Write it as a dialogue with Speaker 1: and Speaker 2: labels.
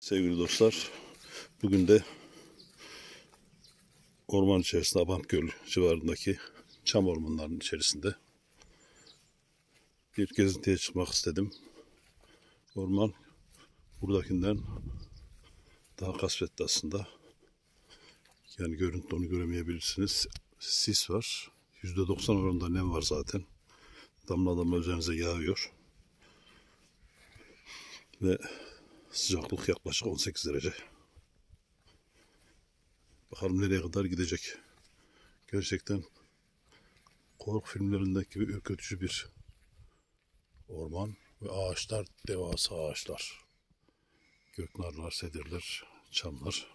Speaker 1: Sevgili dostlar, bugün de orman içerisinde Abantgöl civarındaki çam ormanlarının içerisinde bir gezintiye çıkmak istedim. Orman buradakinden daha kasvetli aslında. Yani görüntüde onu göremeyebilirsiniz. Sis var. %90 oranında nem var zaten. Damla damla üzerinize yağıyor. Ve sıcaklık yaklaşık 18 derece. Bakalım nereye kadar gidecek. Gerçekten korku filmlerindeki gibi ürkütücü bir orman ve ağaçlar, devasa ağaçlar. Göknarlar, sedirler, çamlar.